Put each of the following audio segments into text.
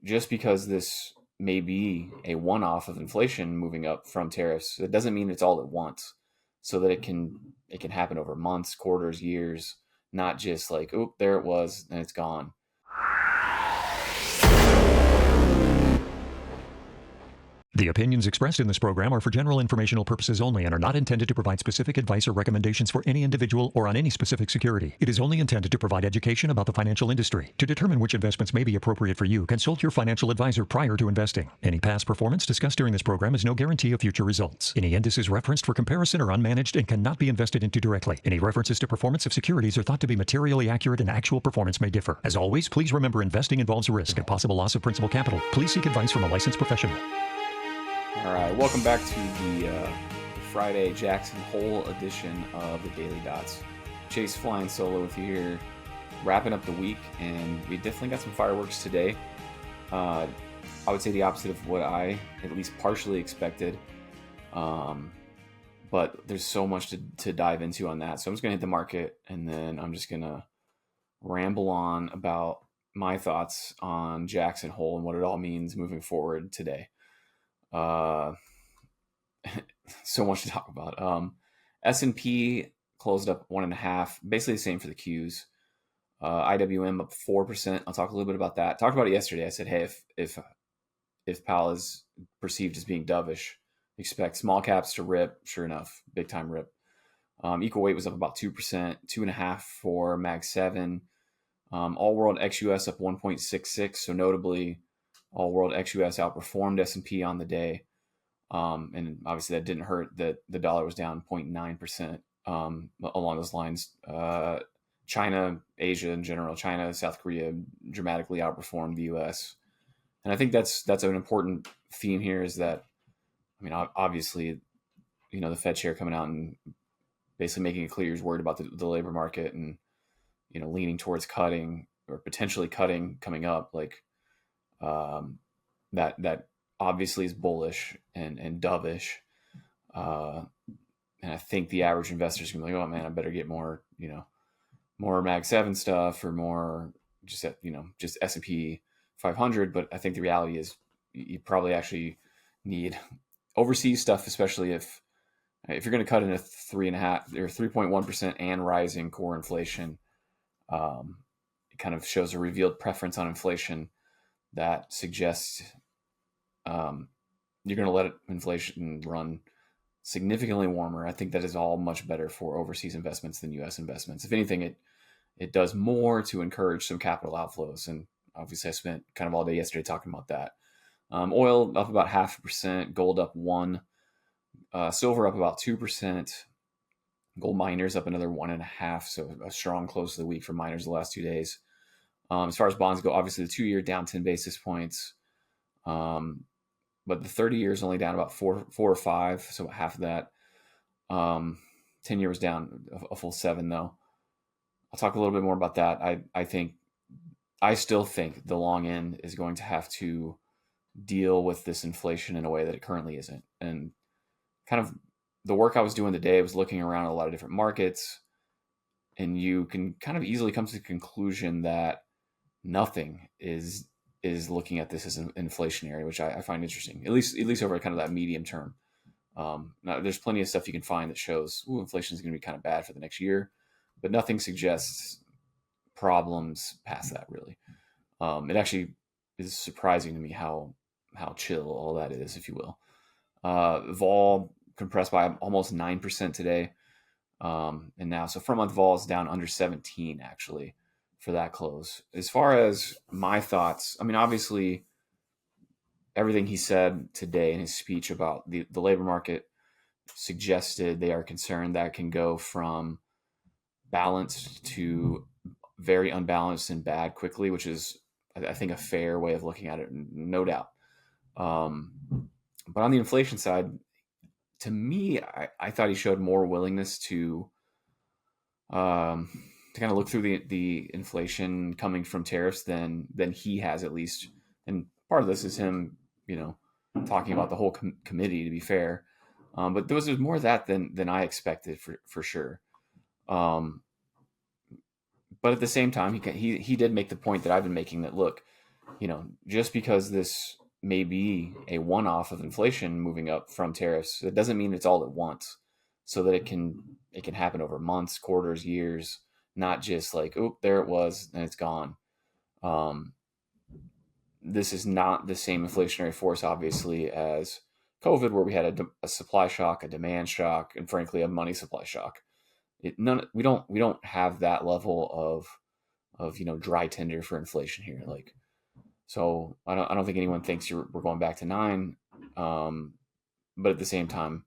just because this may be a one-off of inflation moving up from tariffs, it doesn't mean it's all at once. So that it can happen over months, quarters, years, not just like, oh, there it was and it's gone. The opinions expressed in this program are for general informational purposes only and are not intended to provide specific advice or recommendations for any individual or on any specific security. It is only intended to provide education about the financial industry. To determine which investments may be appropriate for you, consult your financial advisor prior to investing. Any past performance discussed during this program is no guarantee of future results. Any indices referenced for comparison are unmanaged and cannot be invested into directly. Any references to performance of securities are thought to be materially accurate and actual performance may differ. As always, please remember investing involves risk and possible loss of principal capital. Please seek advice from a licensed professional. All right, welcome back to the Friday Jackson Hole edition of the Daily Dots. Chase flying solo with you here, wrapping up the week, and we definitely got some fireworks today. I would say the opposite of what I at least partially expected, but there's so much to dive into on that. So I'm just going to hit the market, and then I'm just going to ramble on about my thoughts on Jackson Hole and what it all means moving forward today. So much to talk about. S&P closed up 1.5, basically the same for the Qs. IWM up 4%. I'll talk a little bit about that. Talked about it yesterday. I said, hey, if Powell is perceived as being dovish, expect small caps to rip. Sure enough, big time rip. Equal weight was up about 2%, 2.5 for Mag 7. All world ex-US up 1.66. So notably, all world ex-US outperformed S&P on the day. And obviously that didn't hurt that the dollar was down 0.9% along those lines. China, Asia in general, China, South Korea dramatically outperformed the US. And I think that's an important theme here is that, I mean, obviously, the Fed chair coming out and basically making it clear he's worried about the labor market and, leaning towards cutting or potentially cutting coming up. Like, that obviously is bullish and dovish. And I think the average investor is going to be like, oh man, I better get more, more Mag 7 stuff or more just S&P 500. But I think the reality is you probably actually need overseas stuff, especially if you're going to cut in a 3.5 or 3.1% and rising core inflation. It kind of shows a revealed preference on inflation that suggests you're going to let inflation run significantly warmer. I think that is all much better for overseas investments than U.S. investments. If anything, it does more to encourage some capital outflows. And obviously, I spent kind of all day yesterday talking about that. Oil up about 0.5%, gold up 1%, silver up about 2%, gold miners up another 1.5%. So a strong close to the week for miners the last 2 days. As far as bonds go, obviously the 2-year down 10 basis points. But the 30-year is only down about 4 or 5, so half of that. 10-year was down a full 7, though. I'll talk a little bit more about that. I still think the long end is going to have to deal with this inflation in a way that it currently isn't. And kind of the work I was doing today was looking around at a lot of different markets, and you can kind of easily come to the conclusion that nothing is looking at this as inflationary, which I find interesting, at least over kind of that medium term. Now, there's plenty of stuff you can find that shows inflation is going to be kind of bad for the next year, but nothing suggests problems past that, really. It actually is surprising to me how chill all that is, if you will. Vol compressed by almost 9% today. And now, so front month vol is down under 17, actually, for that close. As far as my thoughts, I mean, obviously, everything he said today in his speech about the labor market suggested they are concerned that can go from balanced to very unbalanced and bad quickly, which is, I think, a fair way of looking at it, no doubt. But on the inflation side, to me, I thought he showed more willingness to kind of look through the inflation coming from tariffs than he has, at least. And part of this is him, talking about the whole committee, to be fair. But there was more of that than I expected for sure. But at the same time, he did make the point that I've been making that, look, just because this may be a one-off of inflation moving up from tariffs, it doesn't mean it's all at once. So that it can happen over months, quarters, years, not just like, oh, there it was and it's gone. Um, this is not the same inflationary force, obviously, as COVID, where we had a supply shock, a demand shock, and frankly, a money supply shock. We don't have that level of dry tinder for inflation here. Like, so I don't think anyone thinks we're going back to 9, but at the same time,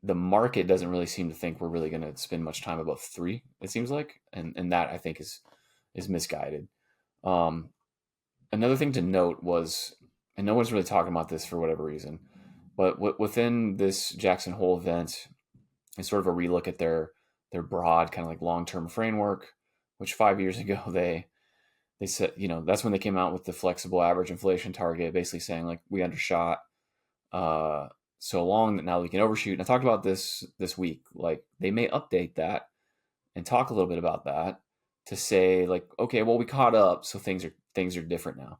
the market doesn't really seem to think we're really going to spend much time above 3. It seems like, and that I think is misguided. Um, Another thing to note was, and no one's really talking about this for whatever reason, but within this Jackson Hole event is sort of a relook at their broad kind of like long term framework, which 5 years ago they said, that's when they came out with the flexible average inflation target, basically saying like we undershot uh, so long that now we can overshoot. And I talked about this week, like they may update that and talk a little bit about that to say like, okay, well we caught up, so things are different now,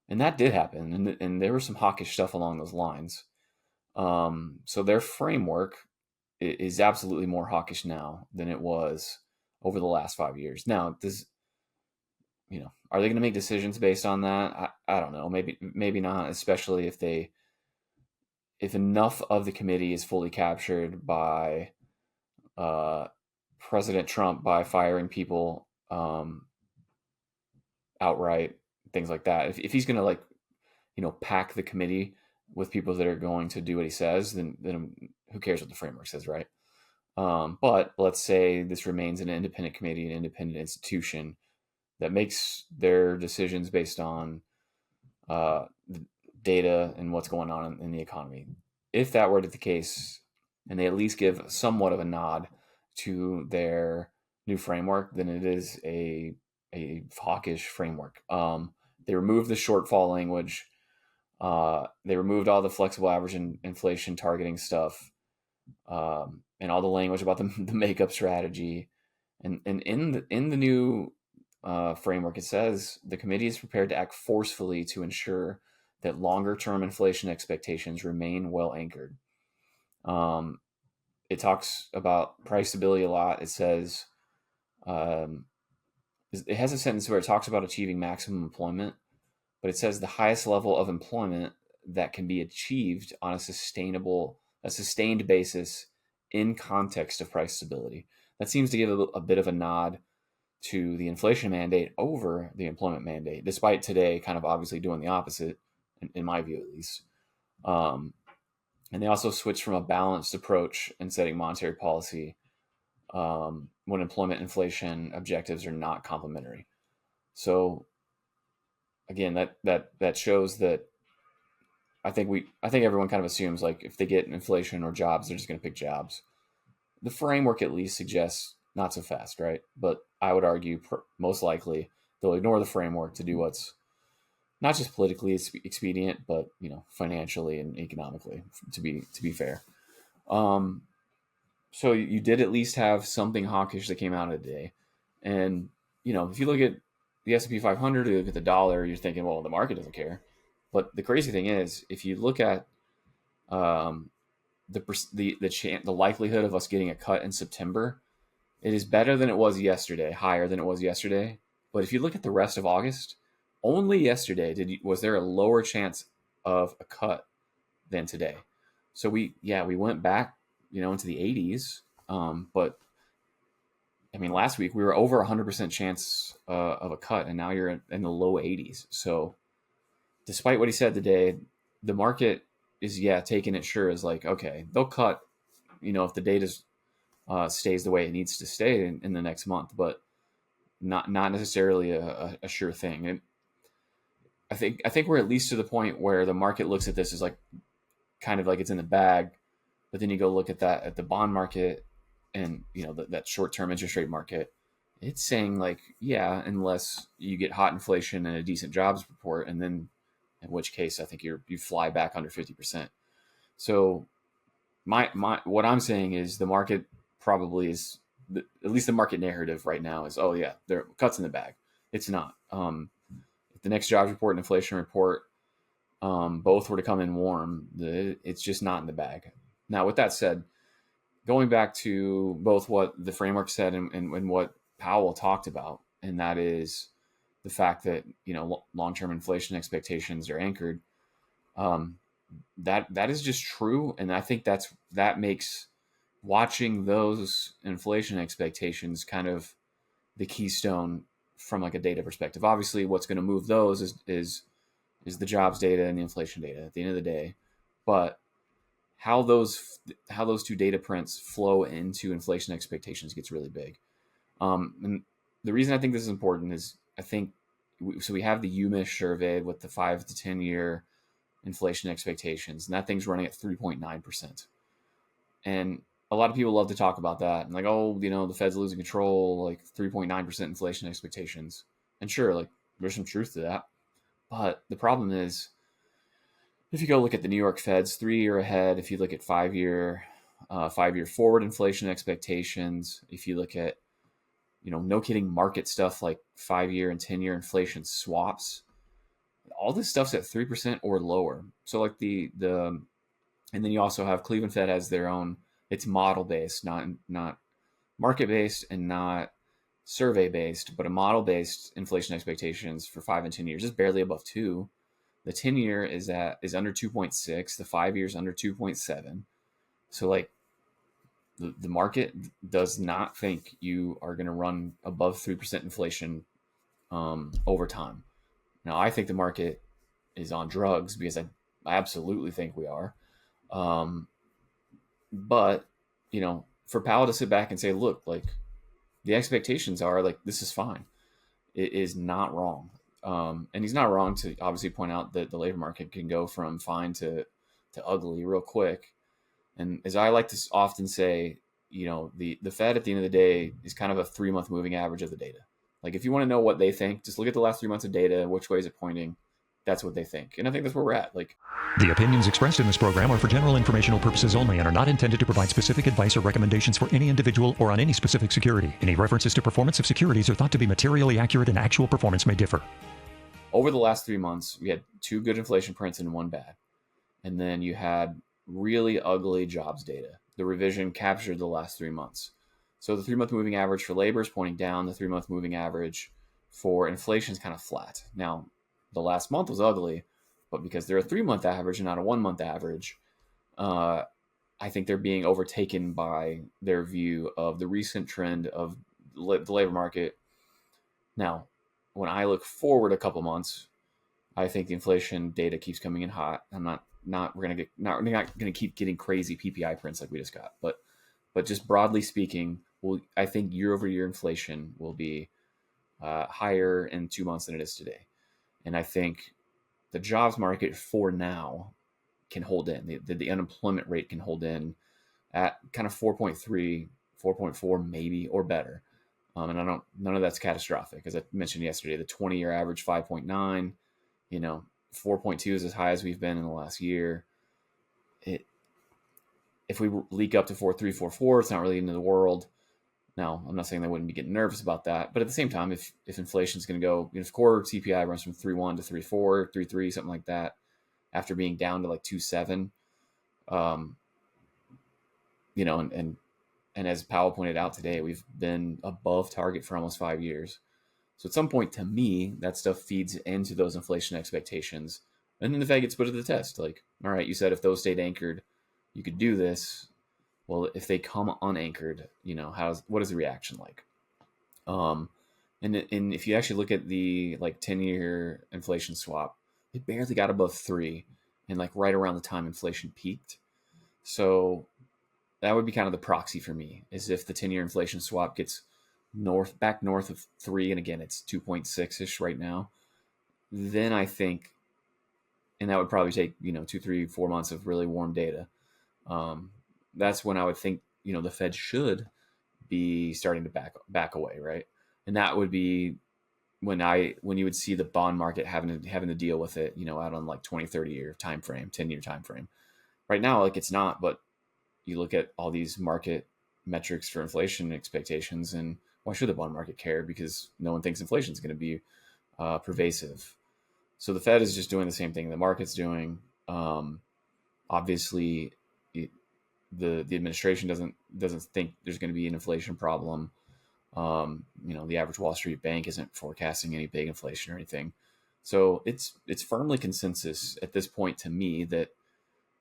and that did happen, and there was some hawkish stuff along those lines. So their framework is absolutely more hawkish now than it was over the last 5 years. Now, are they going to make decisions based on that? I don't know. Maybe not, especially if enough of the committee is fully captured by uh, President Trump by firing people outright, things like that. If he's going to pack the committee with people that are going to do what he says, then who cares what the framework says, right? But let's say this remains an independent committee, an independent institution that makes their decisions based on data and what's going on in the economy. If that were the case, and they at least give somewhat of a nod to their new framework, then it is a hawkish framework. They removed the shortfall language. They removed all the flexible average inflation targeting stuff, and all the language about the makeup strategy. And in the new framework, it says the committee is prepared to act forcefully to ensure that longer term inflation expectations remain well anchored. It talks about price stability a lot. It says it has a sentence where it talks about achieving maximum employment, but it says the highest level of employment that can be achieved on a sustained basis in context of price stability. That seems to give a bit of a nod to the inflation mandate over the employment mandate, despite today kind of obviously doing the opposite, in my view at least. And they also switched from a balanced approach in setting monetary policy when employment inflation objectives are not complementary. So again, that shows that I think everyone kind of assumes like if they get inflation or jobs, they're just going to pick jobs. The framework at least suggests not so fast, right? But I would argue most likely they'll ignore the framework to do what's not just politically expedient, but financially and economically to be fair. So you did at least have something hawkish that came out of the day, and if you look at the S&P 500, you look at the dollar, you're thinking, well, the market doesn't care. But the crazy thing is, if you look at the likelihood of us getting a cut in September, it is better than it was yesterday, higher than it was yesterday. But if you look at the rest of August, only yesterday was there a lower chance of a cut than today. So we went back, into the 80s. But I mean, last week we were over 100% chance of a cut, and now you're in the low 80s. So despite what he said today, the market is taking it sure as like, okay, they'll cut, if the data stays the way it needs to stay in the next month, but not necessarily a sure thing. And I think we're at least to the point where the market looks at this as like kind of like it's in the bag, but then you go look at the bond market and that short-term interest rate market, it's saying like, unless you get hot inflation and a decent jobs report, and then in which case I think you fly back under 50%. So my what I'm saying is the market probably is, at least the market narrative right now is, oh yeah, there are cuts in the bag. It's not. the next jobs report and inflation report, both were to come in warm, it's just not in the bag. Now, with that said, going back to both what the framework said and what Powell talked about, and that is the fact that, long-term inflation expectations are anchored. That is just true, and I think that makes watching those inflation expectations kind of the keystone from like a data perspective. Obviously, what's going to move those is the jobs data and the inflation data at the end of the day, but how those two data prints flow into inflation expectations gets really big. And the reason I think this is important is we have the UMISH survey with the 5 to 10 year inflation expectations, and that thing's running at 3.9%. And a lot of people love to talk about that and like, oh, the Fed's losing control, like 3.9% inflation expectations. And sure, like there's some truth to that. But the problem is, if you go look at the New York Fed's 3-year ahead, if you look at 5-year forward inflation expectations, if you look at, no kidding market stuff like 5-year and 10-year inflation swaps, all this stuff's at 3% or lower. So like and then you also have Cleveland Fed has their own, it's model based, not market based and not survey based, but a model based inflation expectations for 5 and 10 years is barely above 2. The 10-year is under 2.6. The 5-year is under 2.7. So like the market does not think you are going to run above 3% inflation over time. Now, I think the market is on drugs because I absolutely think we are. But, for Powell to sit back and say, look, like the expectations are like, this is fine. It is not wrong. And he's not wrong to obviously point out that the labor market can go from fine to ugly real quick. And as I like to often say, the Fed at the end of the day is kind of a 3-month moving average of the data. Like if you want to know what they think, just look at the last 3 months of data, which way is it pointing? That's what they think. And I think that's where we're at. Like, the opinions expressed in this program are for general informational purposes only and are not intended to provide specific advice or recommendations for any individual or on any specific security. Any references to performance of securities are thought to be materially accurate and actual performance may differ. Over the last 3 months, we had 2 good inflation prints and 1 bad. And then you had really ugly jobs data. The revision captured the last 3 months. So the 3-month moving average for labor is pointing down. The 3-month moving average for inflation is kind of flat. Now, the last month was ugly, but because they're a 3-month average and not a 1-month average, I think they're being overtaken by their view of the recent trend of the labor market. Now, when I look forward a couple months, I think the inflation data keeps coming in hot. We're not going to keep getting crazy PPI prints like we just got, but just broadly speaking, I think year over year inflation will be higher in 2 months than it is today. And I think the jobs market for now can hold in. The unemployment rate can hold in at kind of 4.3, 4.4 maybe or better. And none of that's catastrophic. As I mentioned yesterday, the 20-year average 5.9, 4.2 is as high as we've been in the last year. If we leak up to 4.3, 4.4, it's not really into the world. Now, I'm not saying they wouldn't be getting nervous about that, but at the same time, if inflation is going to go, if core CPI runs from 3.1 to 3.4, 3.3, something like that, after being down to like 2.7, and as Powell pointed out today, we've been above target for almost 5 years. So at some point, to me, that stuff feeds into those inflation expectations, and then the Fed gets put to the test. Like, all right, you said if those stayed anchored, you could do this. Well, if they come unanchored, what is the reaction like? And if you actually look at the 10-year inflation swap, it barely got above 3, and like right around the time inflation peaked. So that would be kind of the proxy for me, is if the 10-year inflation swap gets back north of 3, and again it's 2.6ish right now, then I think, and that would probably take 2, 3, 4 months of really warm data. That's when I would think, the Fed should be starting to back away, right? And that would be when you would see the bond market having to deal with it, out on like 20, 30 year time frame, 10-year time frame. Right now, like it's not, but you look at all these market metrics for inflation expectations, and why should the bond market care? Because no one thinks inflation is going to be pervasive. So the Fed is just doing the same thing the market's doing. Obviously, the administration doesn't think there's going to be an inflation problem. The average Wall Street bank isn't forecasting any big inflation or anything. So it's firmly consensus at this point to me that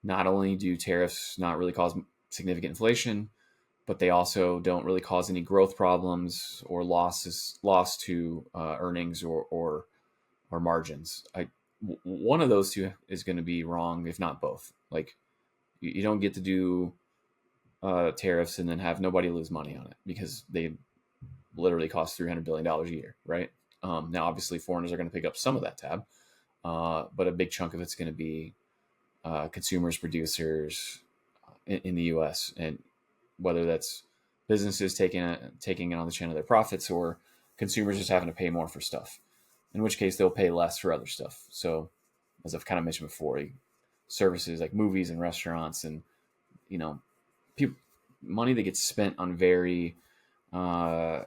not only do tariffs not really cause significant inflation, but they also don't really cause any growth problems or loss to earnings or margins. One of those two is going to be wrong, if not both. Like you don't get to do tariffs and then have nobody lose money on it because they literally cost $300 billion a year, right? Now, obviously, foreigners are going to pick up some of that tab, but a big chunk of it's going to be consumers, producers in the U.S., and whether that's businesses taking it on the chin of their profits or consumers just having to pay more for stuff, in which case they'll pay less for other stuff. So, as I've kind of mentioned before, services like movies and restaurants and, money that gets spent on very, voluntary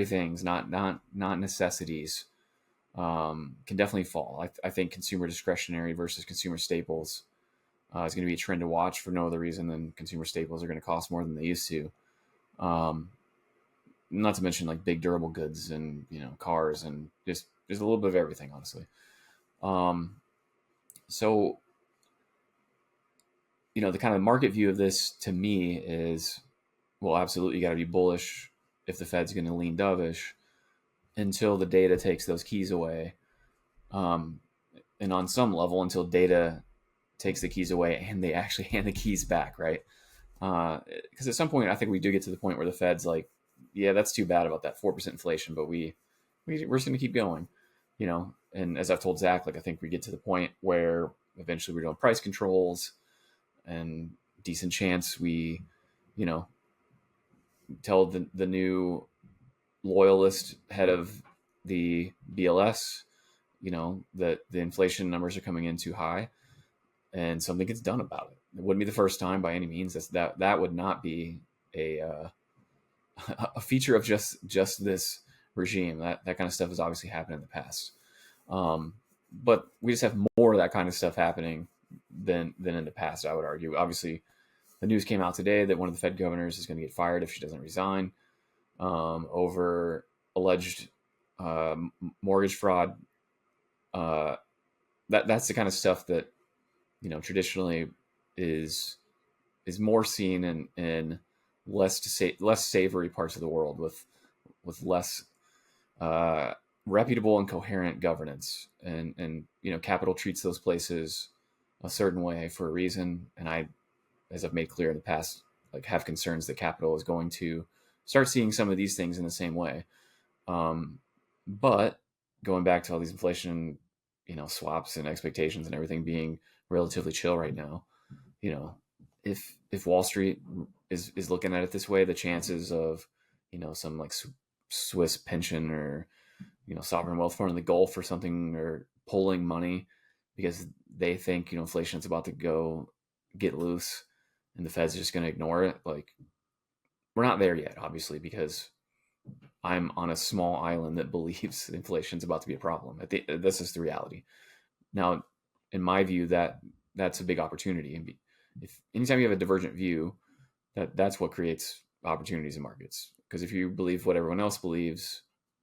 things, not necessities, can definitely fall. I think consumer discretionary versus consumer staples is going to be a trend to watch for no other reason than consumer staples are going to cost more than they used to. Not to mention like big durable goods and cars and just there's a little bit of everything, honestly. So the kind of market view of this to me is, well, absolutely you got to be bullish if the Fed's going to lean dovish until the data takes those keys away. And on some level, until data takes the keys away and they actually hand the keys back, right? Because at some point, I think we do get to the point where the Fed's like, yeah, that's too bad about that 4% inflation, but we're just going to keep going, And as I've told Zach, like I think we get to the point where eventually we're doing price controls, and decent chance we, tell the new loyalist head of the BLS, that the inflation numbers are coming in too high, and something gets done about it. It wouldn't be the first time by any means. That would not be a feature of just this regime. That kind of stuff has obviously happened in the past, but we just have more of that kind of stuff happening than in the past. I would argue. Obviously, the news came out today that one of the Fed governors is going to get fired if she doesn't resign over alleged mortgage fraud. That's the kind of stuff that traditionally is more seen in less savory parts of the world with less reputable and coherent governance, and capital treats those places a certain way for a reason. And I, as I've made clear in the past, like have concerns that capital is going to start seeing some of these things in the same way. But going back to all these inflation, swaps and expectations and everything being relatively chill right now, if Wall Street is looking at it this way, the chances of, some like Swiss pension or, sovereign wealth fund in the Gulf or something, or pulling money because they think, inflation is about to get loose and the Fed's just going to ignore it. Like, we're not there yet, obviously, because I'm on a small island that believes inflation is about to be a problem. This is the reality. Now, in my view, that's a big opportunity. And if anytime you have a divergent view, that's what creates opportunities in markets. Because if you believe what everyone else believes,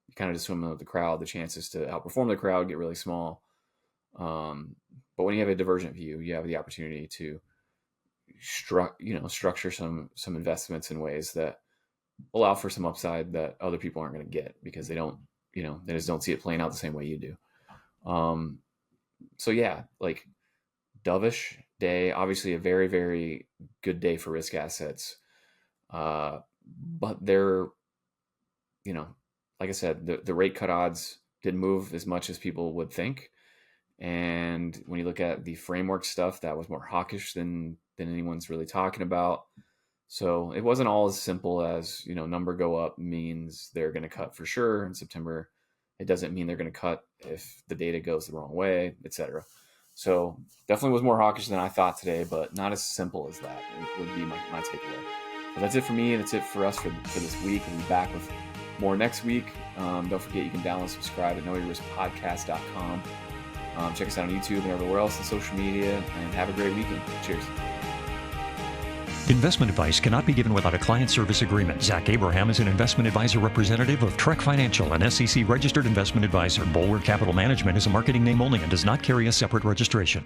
you kind of just swim with the crowd. The chances to outperform the crowd get really small. But when you have a divergent view, you have the opportunity to structure some investments in ways that allow for some upside that other people aren't going to get because they just don't see it playing out the same way you do. So yeah, like dovish day, obviously a very, very good day for risk assets. But they're, like I said, the rate cut odds didn't move as much as people would think. And when you look at the framework stuff, that was more hawkish than anyone's really talking about. So it wasn't all as simple as, number go up means they're going to cut for sure in September. It doesn't mean they're going to cut if the data goes the wrong way, etc. So definitely was more hawkish than I thought today, but not as simple as that would be my takeaway. But that's it for me, and that's it for us for this week. We'll be back with more next week. Don't forget you can download and subscribe at knowyourriskpodcast.com. Check us out on YouTube and everywhere else on social media, and have a great weekend. Cheers. Investment advice cannot be given without a client service agreement. Zach Abraham is an investment advisor representative of Trek Financial, an SEC registered investment advisor. Bulwark Capital Management is a marketing name only and does not carry a separate registration.